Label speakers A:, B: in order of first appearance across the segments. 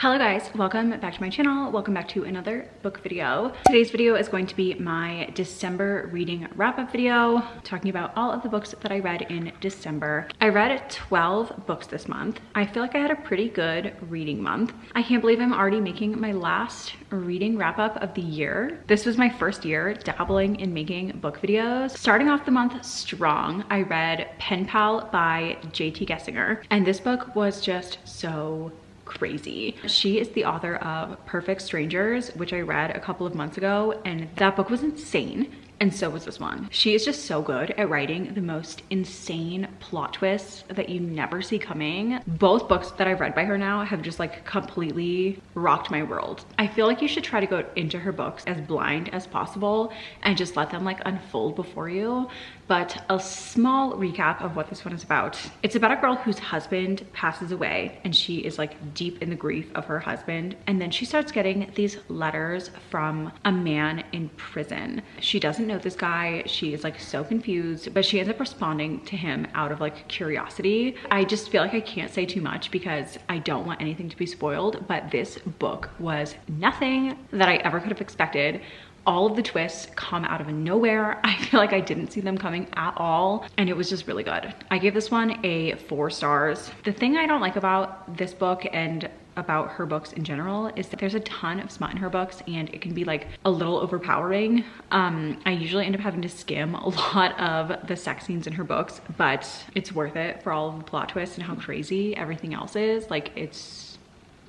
A: Hello guys, welcome back to my channel. Welcome back to another book video. Today's video is going to be my December reading wrap-up video, talking about all of the books that I read in December. I read 12 books this month. I feel like I had a pretty good reading month. I can't believe I'm already making my last reading wrap-up of the year. This was my first year dabbling in making book videos. Starting off the month strong, I read Pen Pal by J.T. Gessinger, and this book was just so crazy. She is the author of Perfect Strangers, which I read a couple of months ago, and that book was insane. And so was this one. She is just so good at writing the most insane plot twists that you never see coming. Both books that I've read by her now have just like completely rocked my world. I feel like you should try to go into her books as blind as possible and just let them like unfold before you. But a small recap of what this one is about. It's about a girl whose husband passes away and she is like deep in the grief of her husband. And then she starts getting these letters from a man in prison. She doesn't know this guy. She is like so confused, but she ends up responding to him out of like curiosity. I just feel like I can't say too much because I don't want anything to be spoiled, but this book was nothing that I ever could have expected. All of the twists come out of nowhere. I feel like I didn't see them coming at all, and it was just really good. I gave this one a 4 stars. The thing I don't like about this book and about her books in general is that there's a ton of smut in her books and it can be like a little overpowering. I usually end up having to skim a lot of the sex scenes in her books, but it's worth it for all of the plot twists and how crazy everything else is. Like, it's,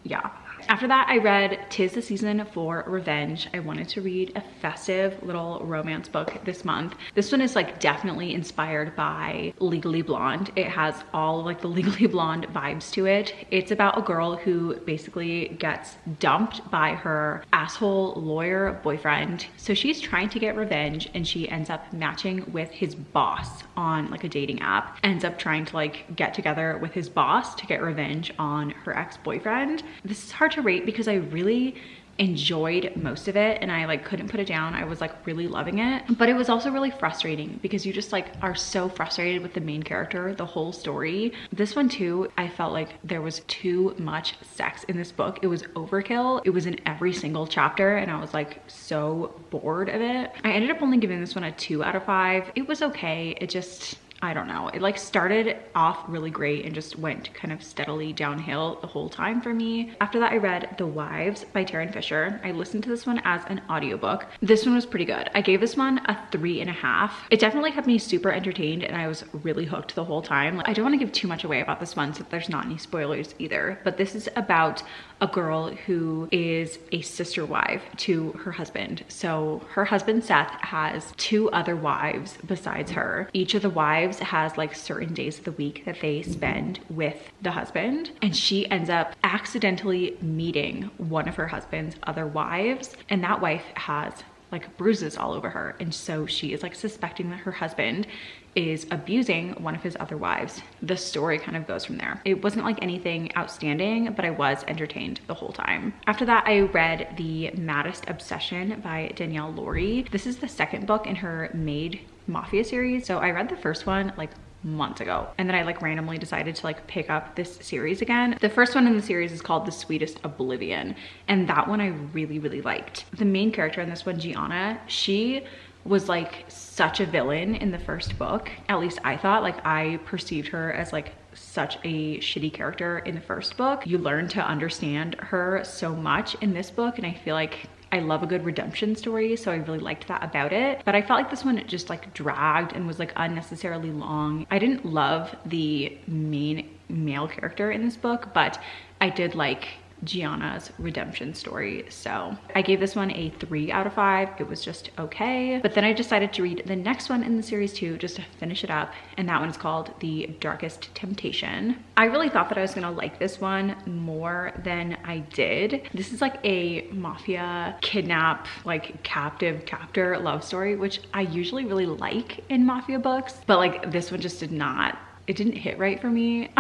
A: yeah. After that, I read 'Tis the Season for Revenge. I wanted to read a festive little romance book this month. This one is like definitely inspired by Legally Blonde. It has all like the Legally Blonde vibes to it. It's about a girl who basically gets dumped by her asshole lawyer boyfriend. So she's trying to get revenge and she ends up matching with his boss on like a dating app. Ends up trying to like get together with his boss to get revenge on her ex-boyfriend. This is hard to rate because I really enjoyed most of it and I like couldn't put it down. I was like really loving it, but it was also really frustrating because you just like are so frustrated with the main character the whole story. This one too, I felt like there was too much sex in this book. It was overkill. It was in every single chapter and I was like so bored of it. I ended up only giving this one a 2 out of 5. It was okay. It just, I don't know. It like started off really great and just went kind of steadily downhill the whole time for me. After that, I read The Wives by Taryn Fisher. I listened to this one as an audiobook. This one was pretty good. I gave this one a 3.5. It definitely kept me super entertained and I was really hooked the whole time. I don't want to give too much away about this one so there's not any spoilers either, but this is about a girl who is a sister wife to her husband. So her husband Seth has 2 other wives besides her. Each of the wives has like certain days of the week that they spend with the husband, and she ends up accidentally meeting one of her husband's other wives, and that wife has like bruises all over her, and so she is like suspecting that her husband is abusing one of his other wives. The story kind of goes from there. It wasn't like anything outstanding, but I was entertained the whole time. After that, I read The Maddest Obsession by Danielle Laurie. This is the second book in her Maid Mafia series. So I read the first one like months ago, and then I like randomly decided to like pick up this series again. The first one in the series is called The Sweetest Oblivion, and that one I really liked. The main character in this one, Gianna, she was like such a villain in the first book. At least I thought. Like, I perceived her as like such a shitty character in the first book. You learn to understand her so much in this book, and I feel like I love a good redemption story, so I really liked that about it. But I felt like this one just like dragged and was like unnecessarily long. I didn't love the main male character in this book, but I did like Gianna's redemption story. So I gave this one a 3 out of 5. It was just okay. But then I decided to read the next one in the series too, just to finish it up. And that one is called The Darkest Temptation. I really thought that I was gonna like this one more than I did. This is like a mafia kidnap, like captive captor love story, which I usually really like in mafia books, but like this one just did not. It didn't hit right for me.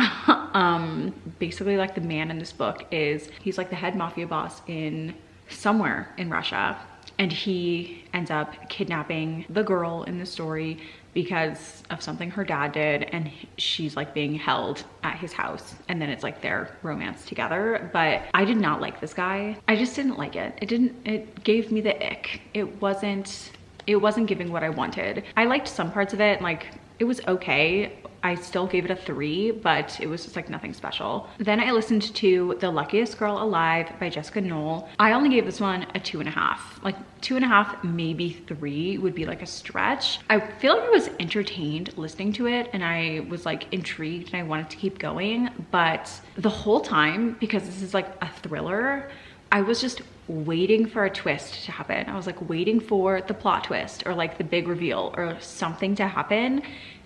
A: Basically like the man in this book he's like the head mafia boss in somewhere in Russia. and he ends up kidnapping the girl in the story because of something her dad did, and she's like being held at his house, and then it's like their romance together. But I did not like this guy. I just didn't like it. It gave me the ick. It wasn't giving what I wanted. I liked some parts of it, like it was okay. I still gave it a 3, but it was just like nothing special. Then I listened to The Luckiest Girl Alive by Jessica Knoll. I only gave this one a 2.5. Like 2.5, maybe 3 would be like a stretch. I feel like I was entertained listening to it, and I was like intrigued and I wanted to keep going. But the whole time, because this is like a thriller, I was just waiting for a twist to happen. I was like waiting for the plot twist or like the big reveal or something to happen.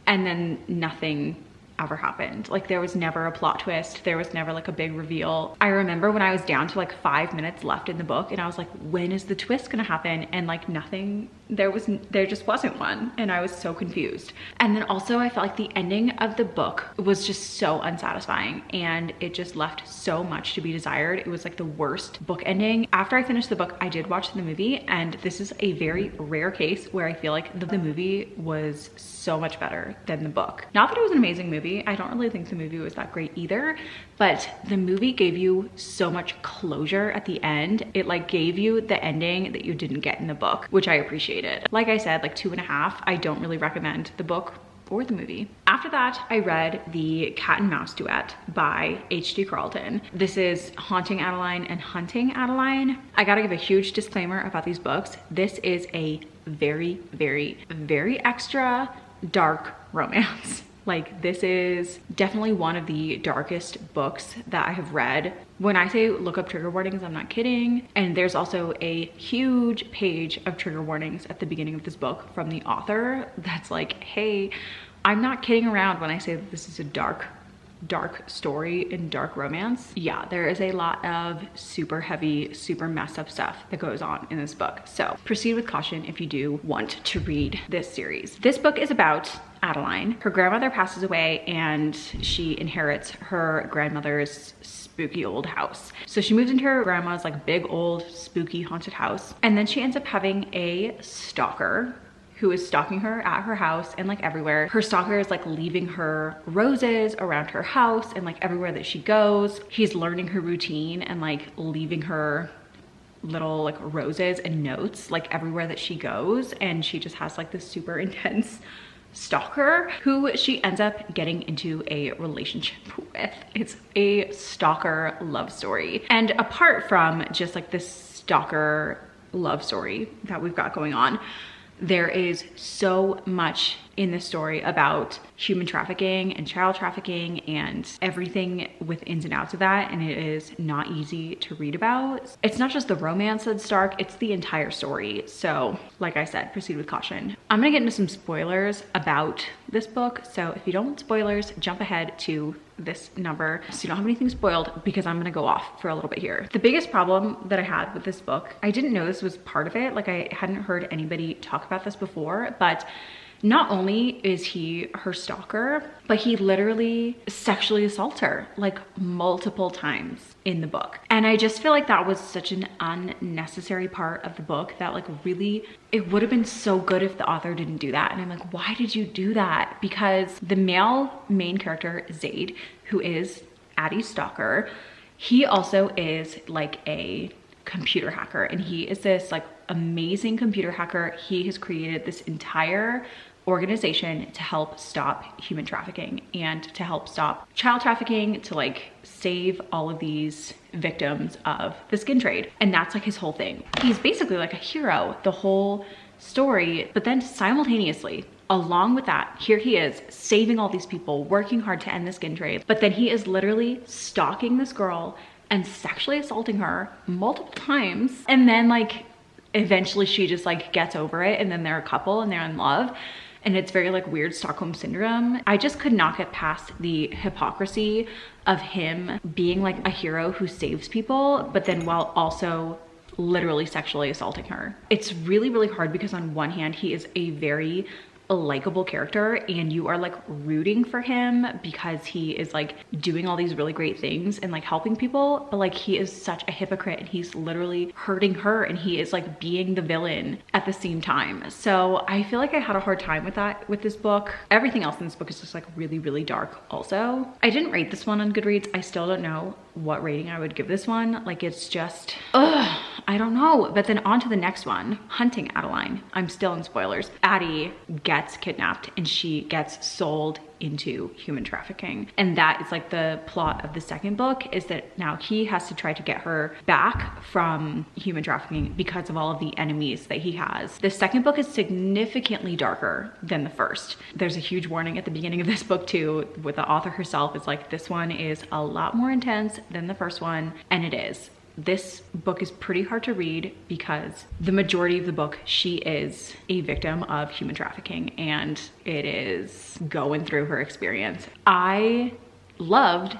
A: And then nothing ever happened. Like there was never a plot twist. There was never like a big reveal. I remember when I was down to like 5 minutes left in the book and I was like, when is the twist gonna happen? And like nothing, there just wasn't one. And I was so confused. And then also I felt like the ending of the book was just so unsatisfying, and it just left so much to be desired. It was like the worst book ending. After I finished the book, I did watch the movie, and this is a very rare case where I feel like the movie was so much better than the book. Not that it was an amazing movie. I don't really think the movie was that great either, but the movie gave you so much closure at the end. It like gave you the ending that you didn't get in the book, which I appreciated. Like I said, like 2.5. I don't really recommend the book or the movie. After that, I read The Cat and Mouse Duet by H.D. Carlton. This is Haunting Adeline and Hunting Adeline. I gotta give a huge disclaimer about these books. This is a very, very, very extra dark romance. Like this is definitely one of the darkest books that I have read. When I say look up trigger warnings, I'm not kidding. And there's also a huge page of trigger warnings at the beginning of this book from the author that's like, hey, I'm not kidding around when I say that this is a dark story and dark romance. Yeah, there is a lot of super heavy, super messed up stuff that goes on in this book. So proceed with caution if you do want to read this series. This book is about Adeline. Her grandmother passes away and she inherits her grandmother's spooky old house. So she moves into her grandma's like big old spooky haunted house, and then she ends up having a stalker who is stalking her at her house and like everywhere. Her stalker is like leaving her roses around her house and like everywhere that she goes. He's learning her routine and like leaving her little like roses and notes like everywhere that she goes. And she just has like this super intense stalker who she ends up getting into a relationship with. It's a stalker love story. And apart from just like this stalker love story that we've got going on, there is so much in this story about human trafficking and child trafficking and everything with ins and outs of that, and it is not easy to read about. It's not just the romance that's dark, it's the entire story. So like I said, proceed with caution. I'm gonna get into some spoilers about this book, so if you don't want spoilers, jump ahead to this number so you don't have anything spoiled, because I'm gonna go off for a little bit here. The biggest problem that I had with this book, I didn't know this was part of it, like I hadn't heard anybody talk about this before, but not only is he her stalker, but he literally sexually assaults her like multiple times in the book. And I just feel like that was such an unnecessary part of the book that like really, it would have been so good if the author didn't do that. And I'm like, why did you do that? Because the male main character, Zaid, who is Addie's stalker, he also is like a computer hacker, and he is this like amazing computer hacker. He has created this entire organization to help stop human trafficking and to help stop child trafficking, to like save all of these victims of the skin trade. And that's like his whole thing. He's basically like a hero the whole story, but then simultaneously along with that, here he is saving all these people, working hard to end the skin trade, but then he is literally stalking this girl and sexually assaulting her multiple times. And then like eventually she just like gets over it, and then they're a couple and they're in love. And it's very like weird Stockholm syndrome. I just could not get past the hypocrisy of him being like a hero who saves people, but then while also literally sexually assaulting her. It's really, really hard because on one hand, he is a very a likable character and you are like rooting for him because he is like doing all these really great things and like helping people, but like he is such a hypocrite and he's literally hurting her and he is like being the villain at the same time. So I feel like I had a hard time with that with this book. Everything else in this book is just like really, really dark also. I didn't rate this one on Goodreads. I still don't know what rating I would give this one. Like it's just, I don't know. But then on to the next one, Hunting Adeline. I'm still in spoilers. Addie gets kidnapped and she gets sold into human trafficking. And that is like the plot of the second book, is that now he has to try to get her back from human trafficking because of all of the enemies that he has. The second book is significantly darker than the first. There's a huge warning at the beginning of this book too, with the author herself is like, this one is a lot more intense than the first one, and it is. This book is pretty hard to read because the majority of the book, she is a victim of human trafficking and it is going through her experience. I loved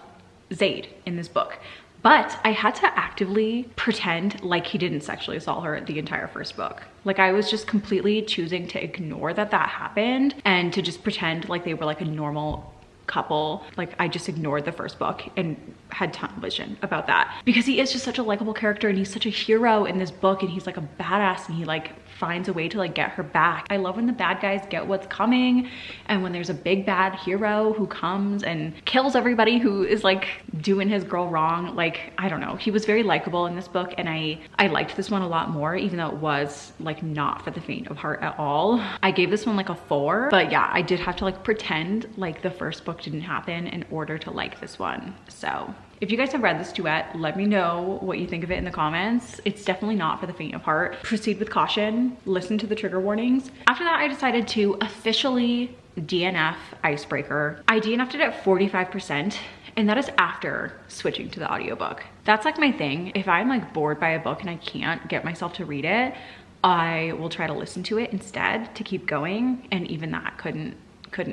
A: Zaid in this book, but I had to actively pretend like he didn't sexually assault her the entire first book. Like I was just completely choosing to ignore that happened and to just pretend like they were like a normal couple. Like I just ignored the first book and had tunnel vision about that because he is just such a likable character and he's such a hero in this book and he's like a badass and he like finds a way to like get her back. I love when the bad guys get what's coming and when there's a big bad hero who comes and kills everybody who is like doing his girl wrong. Like I don't know, he was very likable in this book and I liked this one a lot more, even though it was like not for the faint of heart at all. I gave this one like a 4, but yeah, I did have to like pretend like the first book didn't happen in order to like this one. So if you guys have read this duet, let me know what you think of it in the comments. It's definitely not for the faint of heart. Proceed with caution, listen to the trigger warnings. After that, I decided to officially DNF Icebreaker. I DNF'd it at 45%, and that is after switching to the audiobook. That's like my thing. If I'm like bored by a book and I can't get myself to read it, I will try to listen to it instead to keep going, and even that couldn't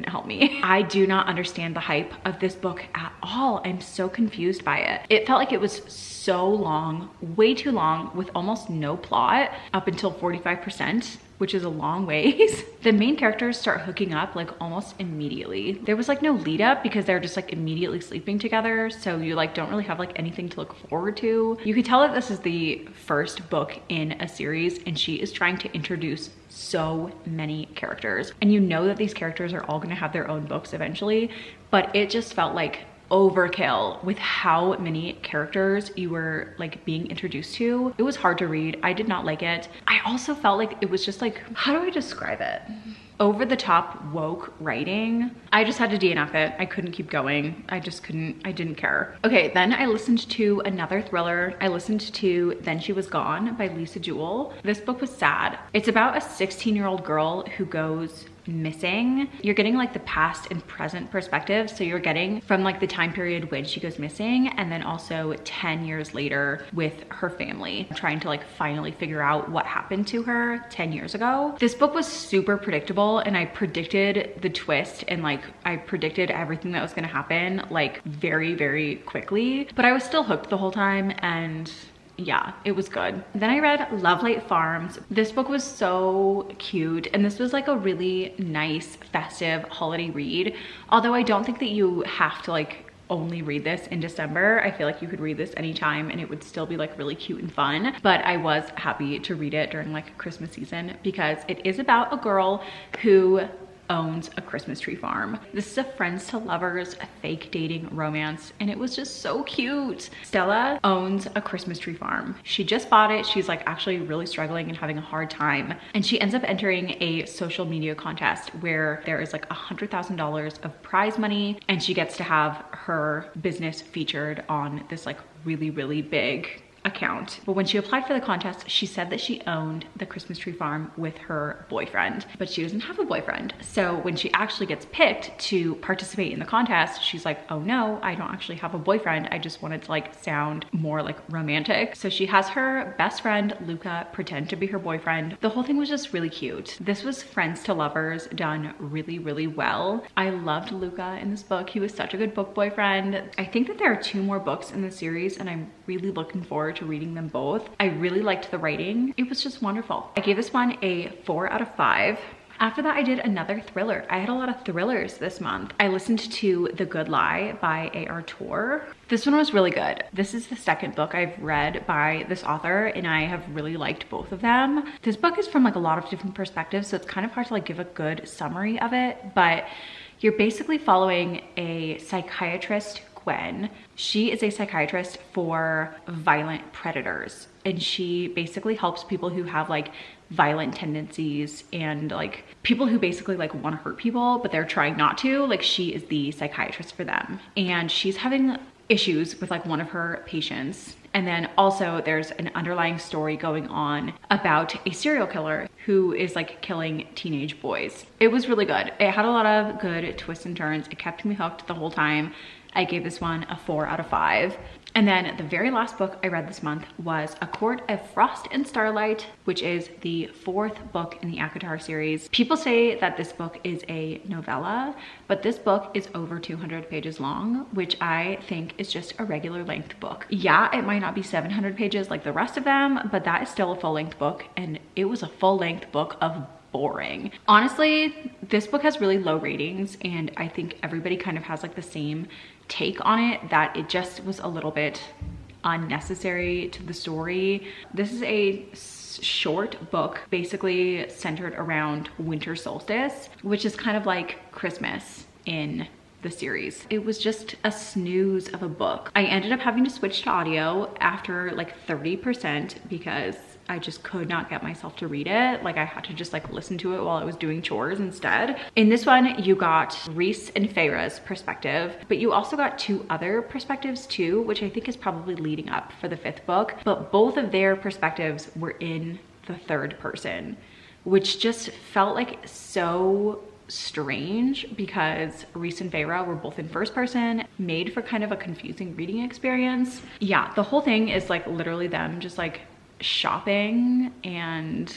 A: help me. I do not understand the hype of this book at all. I'm so confused by it. It felt like it was so long, way too long, with almost no plot up until 45%, which is a long ways. The main characters start hooking up like almost immediately. There was like no lead up because they're just like immediately sleeping together. So you like don't really have like anything to look forward to. You could tell that this is the first book in a series and she is trying to introduce so many characters. And you know that these characters are all gonna have their own books eventually, but it just felt like overkill with how many characters you were like being introduced to. It was hard to read. I did not like it. I also felt like it was just like, how do I describe it? Over the top woke writing. I just had to DNF it. I couldn't keep going. I didn't care. Okay, then I listened to another thriller. I listened to Then She Was Gone by Lisa Jewell. This book was sad. It's about a 16-year-old girl who goes missing. You're getting like the past and present perspective. So you're getting from like the time period when she goes missing and then also 10 years later with her family, trying to like finally figure out what happened to her 10 years ago. This book was super predictable and I predicted the twist and like I predicted everything that was gonna happen like very, very quickly, but I was still hooked the whole time and yeah, it was good. Then I read Love Light Farms. This book was so cute and this was like a really nice festive holiday read. Although I don't think that you have to like only read this in December. I feel like you could read this anytime and it would still be like really cute and fun. But I was happy to read it during like Christmas season because it is about a girl who owns a Christmas tree farm. This is a friends to lovers, a fake dating romance, and it was just so cute. Stella owns a Christmas tree farm. She just bought it. She's like actually really struggling and having a hard time. And she ends up entering a social media contest where there is like $100,000 of prize money and she gets to have her business featured on this like really, really big account. But when she applied for the contest, she said that she owned the Christmas tree farm with her boyfriend, but she doesn't have a boyfriend. So when she actually gets picked to participate in the contest, she's like, oh no, I don't actually have a boyfriend. I just wanted to like sound more like romantic. So she has her best friend, Luca, pretend to be her boyfriend. The whole thing was just really cute. This was friends to lovers done really, really well. I loved Luca in this book. He was such a good book boyfriend. I think that there are 2 more books in the series and I'm really looking forward to reading them both. I really liked the writing. It was just wonderful. I gave this one a 4 out of 5. After that, I did another thriller. I had a lot of thrillers this month. I listened to The Good Lie by A.R. Torr. This one was really good. This is the second book I've read by this author, and I have really liked both of them. This book is from like a lot of different perspectives, so it's kind of hard to like give a good summary of it, but you're basically following a psychiatrist, Gwen. She is a psychiatrist for violent predators, and she basically helps people who have like violent tendencies and like people who basically like want to hurt people but they're trying not to. Like, she is the psychiatrist for them, and she's having issues with like one of her patients. And then also there's an underlying story going on about a serial killer who is like killing teenage boys. It was really good. It had a lot of good twists and turns. It kept me hooked the whole time. I gave this one a 4 out of 5. And then the very last book I read this month was A Court of Frost and Starlight, which is the 4th book in the ACOTAR series. People say that this book is a novella, but this book is over 200 pages long, which I think is just a regular length book. Yeah, it might not be 700 pages like the rest of them, but that is still a full length book, and it was a full length book of boring. Honestly, this book has really low ratings, and I think everybody kind of has like the same take on it, that it just was a little bit unnecessary to the story. This is a short book basically centered around winter solstice, which is kind of like Christmas in the series. It was just a snooze of a book. I ended up having to switch to audio after like 30% because I just could not get myself to read it. Like, I had to just like listen to it while I was doing chores instead. In this one, you got Reese and Feyre's perspective, but you also got 2 other perspectives too, which I think is probably leading up for the 5th book. But both of their perspectives were in the 3rd person, which just felt like so strange because Reese and Feyre were both in 1st person, made for kind of a confusing reading experience. Yeah, the whole thing is like literally them just like shopping, and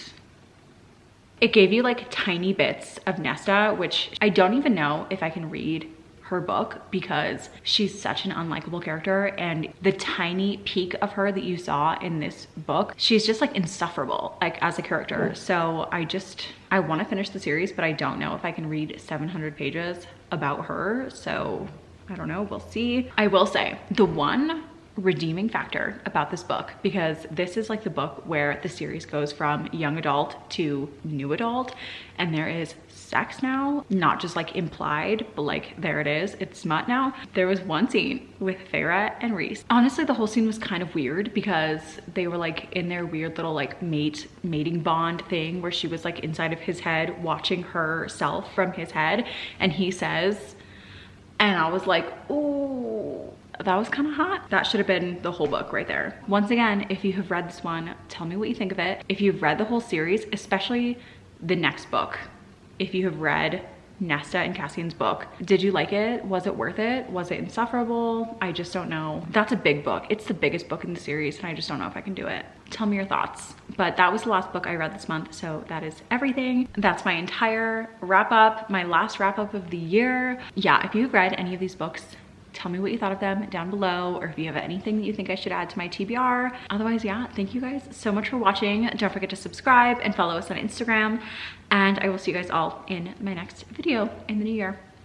A: it gave you like tiny bits of Nesta, which I don't even know if I can read her book because she's such an unlikable character, and the tiny peak of her that you saw in this book, she's just like insufferable like as a character. So I want to finish the series, but I don't know if I can read 700 pages about her, so I don't know, we'll see. I will say the one redeeming factor about this book, because this is like the book where the series goes from young adult to new adult, and there is sex now, not just like implied, but like there it is, it's smut now. There was one scene with Feyre and Reese. Honestly, the whole scene was kind of weird because they were like in their weird little like mating bond thing where she was like inside of his head watching herself from his head, and he says, and I was like, ooh, that was kind of hot. That should have been the whole book right there. Once again, if you have read this one, tell me what you think of it. If you've read the whole series, especially the next book, if you have read Nesta and Cassian's book, did you like it? Was it worth it? Was it insufferable? I just don't know. That's a big book. It's the biggest book in the series, and I just don't know if I can do it. Tell me your thoughts. But that was the last book I read this month, so that is everything. That's my entire wrap up, my last wrap up of the year. Yeah, if you've read any of these books, tell me what you thought of them down below, or if you have anything that you think I should add to my TBR. Otherwise, yeah, thank you guys so much for watching. Don't forget to subscribe and follow us on Instagram, and I will see you guys all in my next video in the new year.